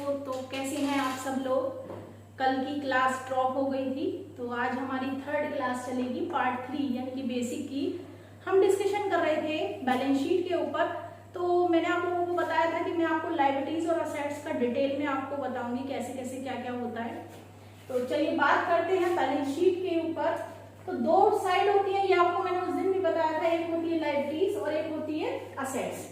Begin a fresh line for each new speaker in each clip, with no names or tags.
तो कैसे हैं आप सब लोग। कल की क्लास ड्रॉप हो गई थी तो आज हमारी थर्ड क्लास चलेगी पार्ट 3 यानी कि बेसिक की। हम डिस्कशन कर रहे थे बैलेंस शीट के ऊपर। तो मैंने आप लोगों को बताया था कि मैं आपको लायबिलिटीज और असेट्स का डिटेल में आपको बताऊंगी कैसे कैसे क्या क्या होता है। तो चलिए बात करते हैं बैलेंस शीट के ऊपर। तो दो साइड होती है, ये आपको मैंने उस दिन भी बताया था, एक होती है लायबिलिटीज और एक होती है असेट्स।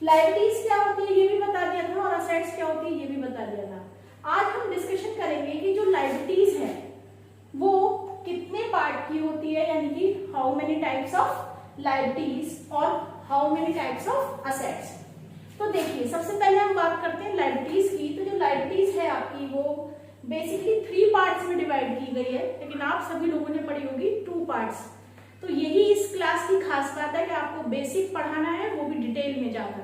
लायबिलिटीज क्या होती है ये भी बता दिया था और असेट्स क्या होती है ये भी बता दिया था। आज हम डिस्कशन करेंगे कि जो लायबिलिटीज है वो कितने पार्ट की होती है, यानी कि how many types of liabilities और how many types of assets. तो देखिए सबसे पहले हम बात करते हैं लायबिलिटीज की। तो जो लायबिलिटीज है आपकी वो बेसिकली 3 पार्ट्स में डिवाइड की गई है, लेकिन आप सभी लोगों ने पढ़ी होगी 2 पार्ट्स। तो यही इस क्लास की खास बात है कि आपको बेसिक पढ़ाना है, वो भी डिटेल में जाकर।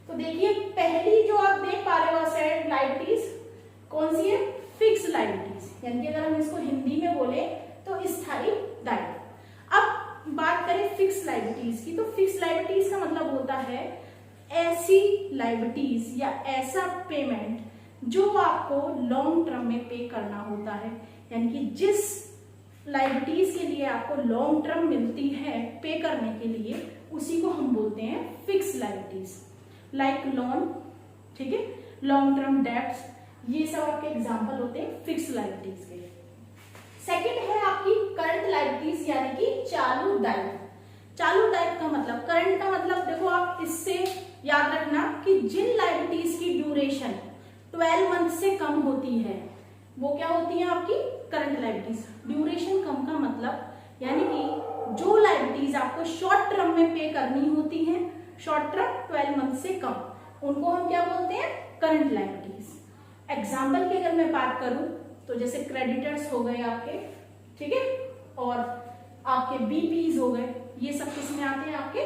तो देखिए पहली जो आप देख पा रहे हो असेट लायबिलिटीज कौन सी है, फिक्स लायबिलिटीज, यानी कि अगर हम इसको हिंदी में बोले तो स्थायी दायित्व। अब बात करें फिक्स लायबिलिटीज की, तो फिक्स लायबिलिटीज का मतलब होता है ऐसी लायबिलिटीज या ऐसा पेमेंट जो आपको लॉन्ग टर्म में पे करना होता है, यानी कि जिस लायबिलिटीज के लिए आपको लॉन्ग टर्म मिलती है पे करने के लिए, उसी को हम बोलते हैं फिक्स लायबिलिटीज। लाइक लोन, ठीक है, लॉन्ग टर्म डेट्स, ये सब आपके एग्जांपल होते हैं फिक्स लायबिलिटीज के। सेकंड है आपकी करंट लायबिलिटीज यानी कि चालू दायित्व। चालू दायित्व का मतलब, करंट का मतलब देखो आप इससे याद रखना कि जिन लायबिलिटीज की ड्यूरेशन 12 मंथ से कम होती है वो क्या होती है आपकी करंट लायबिलिटीज। ड्यूरेशन कम का मतलब यानी कि जो लायबिलिटीज आपको शॉर्ट टर्म में पे करनी होती है, शॉर्ट टर्म 12 मंथ से कम, उनको हम क्या बोलते हैं, करंट लायबिलिटीज। एग्जाम्पल की अगर मैं बात करूं तो जैसे क्रेडिटर्स हो गए आपके, ठीक है, और आपके बीपीज हो गए, ये सब किसमें आते हैं आपके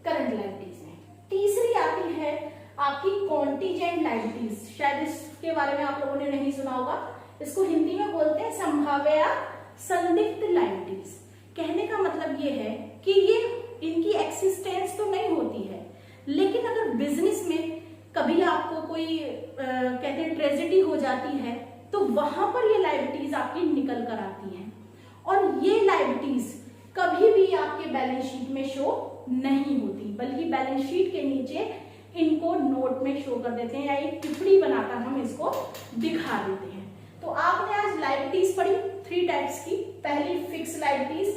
करंट लायबिलिटीज में। तीसरी आती है आपकी कॉन्टीजेंट लायबिलिटीज। शायद इसके बारे में आप लोगों ने नहीं सुना होगा, इसको हिंदी में बोलते हैं संभाव्य संदिग्ध लायबिलिटीज। कहने का मतलब ये है कि ये इनकी एक्सिस्टेंस तो नहीं होती है, लेकिन अगर बिजनेस में कभी आपको कोई कहते हैं ट्रेजेडी हो जाती है तो वहां पर ये लायबिलिटीज आपकी निकल कर आती हैं, और ये लायबिलिटीज कभी भी आपके बैलेंस शीट में शो नहीं होती, बल्कि बैलेंस शीट के नीचे इनको नोट में शो कर देते हैं या एक टिप्पणी बनाकर हम इसको दिखा देते हैं। तो आपने आज लायबिलिटीज पढ़ी 3 टाइप्स की। पहली fix liabilities,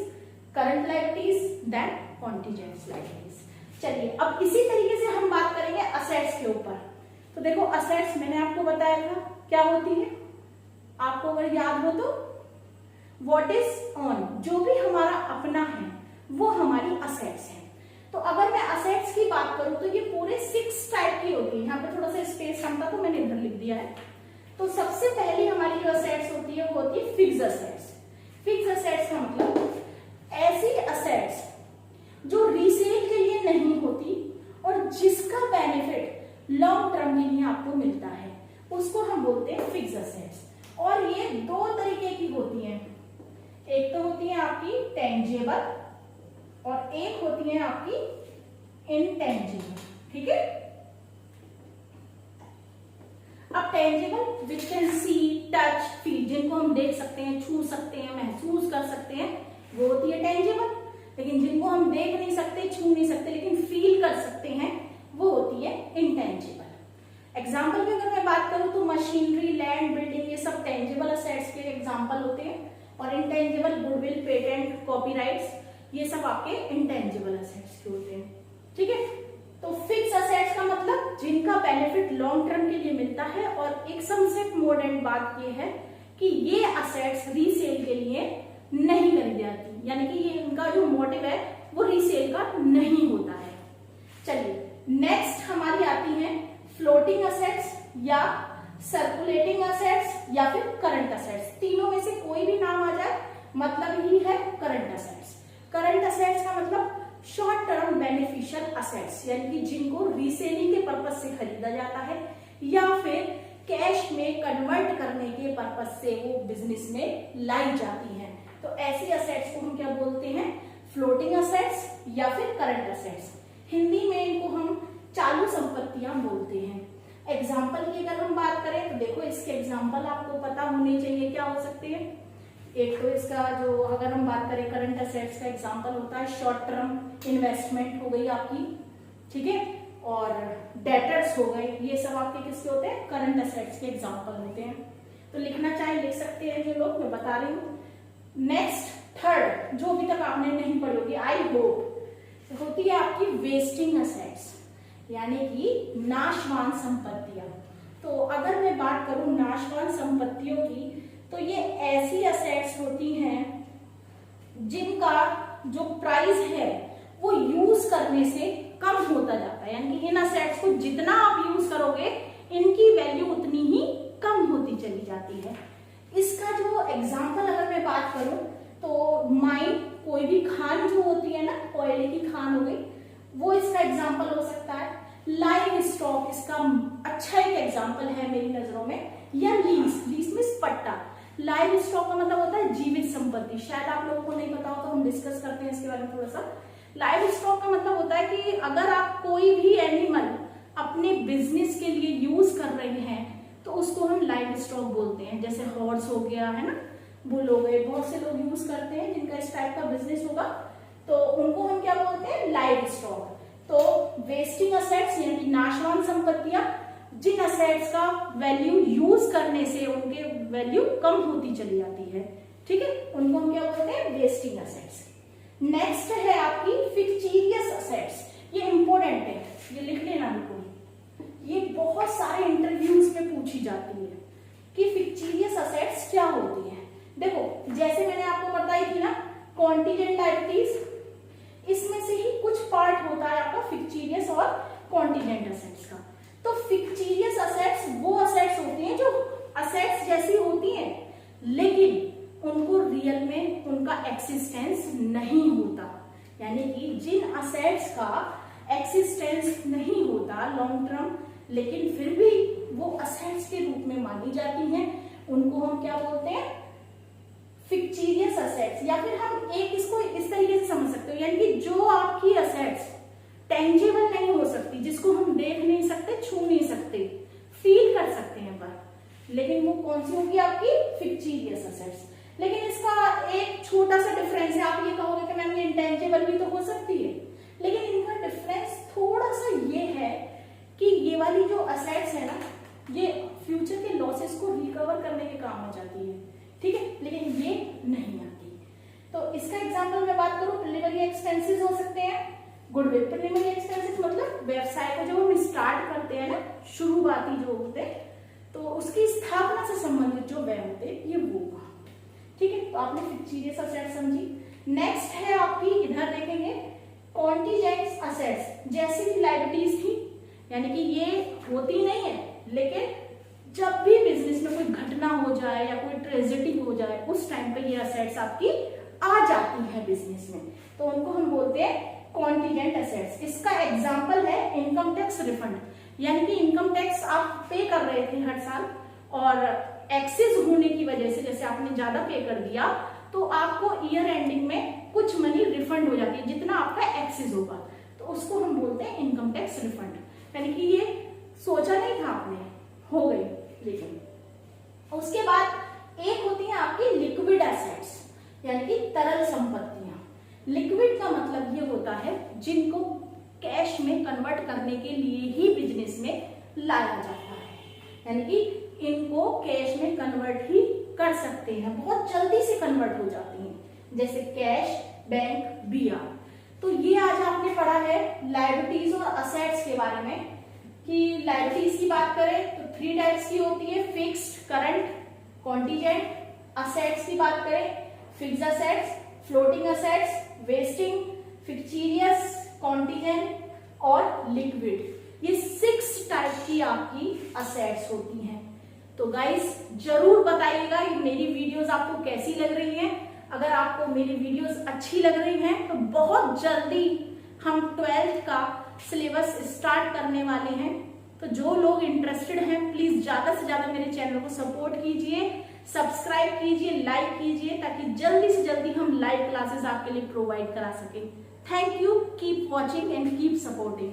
current liabilities, then contingent liabilities. चलिए अब इसी तरीके से हम बात करेंगे असेट्स के ऊपर। तो देखो असेट्स मैंने आपको बताया था क्या होती है, आपको अगर याद हो तो व्हाट इज ऑन, जो भी हमारा अपना है वो हमारी असेट्स है। तो अगर मैं असेट्स की बात करूं तो ये पूरे 6 टाइप की होती है। यहाँ पे थोड़ा सा स्पेस कम था तो मैंने इधर लिख दिया है। तो सबसे पहली हमारी जो असेट्स होती है वो होती है फिक्स असेट्स। फिक्स असेट्स का मतलब ऐसी असेट्स जो रीसेल के लिए नहीं होती और जिसका बेनिफिट लॉन्ग टर्म के लिए आपको मिलता है, उसको हम बोलते हैं फिक्स असेट्स। और ये 2 तरीके की होती हैं, एक तो होती है आपकी टेंजेबल और एक होती है आपकी इनटेंजेबल, ठीक है। अब tangible which can see, touch, feel, जिनको हम देख सकते हैं, छू सकते हैं, महसूस कर सकते हैं, वो होती है टेंजेबल। लेकिन जिनको हम देख नहीं सकते, छू नहीं सकते, लेकिन फील कर सकते हैं, वो होती है इनटेंजिबल। एग्जाम्पल में अगर मैं बात करूं तो मशीनरी, लैंड, बिल्डिंग, ये सब टेंजिबल असेट्स के एग्जाम्पल होते हैं, और इनटेंजिबल गुडविल, पेटेंट, कॉपीराइट्स, ये सब आपके इनटेंजिबल असेट्स के होते हैं, ठीक है। तो फिक्स असेट्स का मतलब जिनका बेनिफिट लॉन्ग टर्म के लिए मिलता है, और एक सबसे इम्पोर्टेंट बात ये है कि ये असेट्स रीसेल के लिए नहीं करी जाती, यानी कि ये इनका जो मोटिव है वो रीसेल का नहीं होता है। चलिए नेक्स्ट हमारी आती है फ्लोटिंग असेट्स या सर्कुलेटिंग असेट्स या फिर करंट असेट्स। तीनों में से कोई भी नाम आ जाए मतलब ही है करंट असेट्स। करंट असेट्स का मतलब शॉर्ट टर्म बेनिफिशियल असेट्स, यानी कि जिनको रीसेलिंग के पर्पज से खरीदा जाता है या फिर कैश में कन्वर्ट करने के पर्पज से वो बिजनेस में लाई जाती है। तो ऐसी असेट्स को हम क्या बोलते हैं, फ्लोटिंग असेट्स या फिर करंट असेट्स। हिंदी में इनको हम चालू संपत्तियां बोलते हैं। एग्जाम्पल की अगर हम बात करें तो देखो इसके एग्जाम्पल आपको पता होने चाहिए क्या हो सकते हैं। एक तो इसका जो अगर हम बात करें करंट असेट्स का एग्जाम्पल होता है शॉर्ट टर्म इन्वेस्टमेंट हो गई आपकी, ठीक है, और डेटर्स हो गए, ये सब आपके किसके होते हैं, करंट असेट्स के एग्जाम्पल होते हैं। तो लिखना चाहे लिख सकते हैं जो लोग, मैं बता रही हूँ। नेक्स्ट थर्ड जो अभी तक आपने नहीं पढ़ी होगी आई होप, होती है आपकी वेस्टिंग असेट्स, यानी कि नाशवान संपत्तियां। तो अगर मैं बात करूं नाशवान संपत्तियों की, तो ये ऐसी असेट्स होती हैं जिनका जो प्राइस है वो यूज करने से कम होता जाता है, यानी कि इन असेट्स को जितना आप यूज करोगे इनकी वैल्यू उतनी ही कम होती चली जाती है। इसका जो एग्जाम्पल अगर मैं बात करूं तो माइन, कोई भी खान जो होती है ना, कोयले की खान हो गई, वो इसका एग्जाम्पल हो सकता है। लाइव स्टॉक इसका अच्छा एक एग्जाम्पल है मेरी नजरों में, या लीज, लीज मींस पट्टा। लाइव स्टॉक का मतलब होता है जीवित संपत्ति, शायद आप लोगों को नहीं पता हो तो हम डिस्कस करते हैं इसके बारे में थोड़ा सा। लाइव स्टॉक का मतलब होता है कि अगर आप कोई भी एनिमल अपने बिजनेस के लिए यूज कर रहे हैं तो उसको हम लाइव स्टॉक बोलते हैं। जैसे हॉर्स हो गया है ना, बुल हो गए, बहुत से लोग यूज करते हैं जिनका इस टाइप का बिजनेस होगा, तो उनको हम क्या बोलते हैं, लाइव स्टॉक। तो वेस्टिंग असेट्स यानी कि नाशवान संपत्तियां, जिन असेट्स का वैल्यू यूज करने से उनके वैल्यू कम होती चली जाती है, ठीक है, उनको हम क्या बोलते हैं, वेस्टिंग असेट्स। नेक्स्ट है आपकी फिक्टीरियस असेट्स, ये इंपॉर्टेंट है, ये लिख लेना बिल्कुल, ये बहुत सारे इंटरव्यूज में पूछी जाती है कि फिक्टीरियस असेट्स क्या होती है। देखो जैसे मैंने आपको बताई थी ना कॉन्टीजेंट लायबिलिटीज, इसमें से ही कुछ पार्ट होता है आपका फिक्टीरियस और कॉन्टीजेंट असेट्स का। तो फिक्टीरियस असेट्स वो असेट्स होती हैं जो असेट्स जैसी होती हैं लेकिन उनको रियल में उनका एक्सिस्टेंस नहीं होता, यानी कि जिन असेट्स का एक्सिस्टेंस नहीं होता लॉन्ग टर्म लेकिन फिर भी वो असेट्स के रूप में मानी जाती हैं, उनको हम क्या बोलते हैं, फिक्टीरियस असेट्स। या फिर हम एक इसको इस तरीके से समझ सकते हो, यानी कि जो आपकी असेट्स टेंजिबल नहीं हो सकती, जिसको हम देख नहीं सकते, छू नहीं सकते, फील कर सकते हैं पर, लेकिन वो कौन सी होगी आपकी फिक्टीरियस असेट्स। लेकिन इसका एक छोटा सा डिफरेंस है, आप ये कहोगे कि मैम ये इंटेंजिबल भी तो हो सकती है, लेकिन इनका डिफरेंस थोड़ा सा ये है कि ये वाली जो असेट्स है ना, ये फ्यूचर के लॉसेस को रिकवर करने के काम आ जाती है, ठीक है, लेकिन ये नहीं आती। तो इसका एग्जांपल मैं बात करूं, प्रिलिमिनरी एक्सपेंसेस हो सकते हैं, गुडविल। प्रिलिमिनरी एक्सपेंसेस मतलब व्यवसाय को जब हम स्टार्ट करते हैं ना, शुरुआती जो होते हैं, तो उसकी स्थापना से संबंधित जो व्यय होते हैं ये वो, ठीक है। तो आपने फिक्टीरियस असेट्स समझी। नेक्स्ट है आपकी, इधर देखेंगे, कॉन्टीजेंट असेट्स, जैसी की लायबिलिटीज थी, यानी कि ये होती नहीं है लेकिन जब भी बिजनेस में कोई घटना हो जाए या कोई ट्रेजेडी हो जाए उस टाइम पे ये असेट्स आपकी आ जाती है बिजनेस में, तो उनको हम बोलते हैं कॉन्टीजेंट असेट्स। इसका एग्जांपल है इनकम टैक्स रिफंड, यानी कि इनकम टैक्स आप पे कर रहे थे हर साल और एक्सेस होने की वजह से, जैसे आपने ज्यादा पे कर दिया तो आपको ईयर एंडिंग में कुछ मनी रिफंड हो जाती है जितना आपका एक्सेस होगा, तो उसको हम बोलते हैं इनकम टैक्स रिफंड। यानी कि ये सोचा नहीं था आपने, हो गई। लेकिन उसके बाद एक होती है आपकी लिक्विड एसेट्स, यानी कि तरल संपत्तियां। लिक्विड का मतलब ये होता है जिनको कैश में कन्वर्ट करने के लिए ही बिजनेस में लाया जाता है, यानी कि इनको कैश में कन्वर्ट ही कर सकते हैं, बहुत जल्दी से कन्वर्ट हो जाती हैं, जैसे कैश, बैंक, बीआर। तो ये आज आपने पढ़ा है लायबिलिटीज और असेट्स के बारे में, कि लायबिलिटीज की बात करें तो 3 टाइप्स की होती है, फिक्स्ड, करंट, कॉन्टीजेंट। असेट्स की बात करें, fixed assets, floating assets, wasting, fictitious, contingent और लिक्विड। ये 6 टाइप की आपकी असेट्स होती हैं। तो गाइस जरूर बताइएगा ये मेरी वीडियोस आपको कैसी लग रही हैं। अगर आपको मेरी वीडियोस अच्छी लग रही हैं तो बहुत जल्दी हम 12th का सिलेबस स्टार्ट करने वाले हैं, तो जो लोग इंटरेस्टेड हैं प्लीज ज्यादा से ज्यादा मेरे चैनल को सपोर्ट कीजिए, सब्सक्राइब कीजिए, लाइक कीजिए, ताकि जल्दी से जल्दी हम लाइव क्लासेस आपके लिए प्रोवाइड करा सकें। Thank you, keep watching and keep supporting.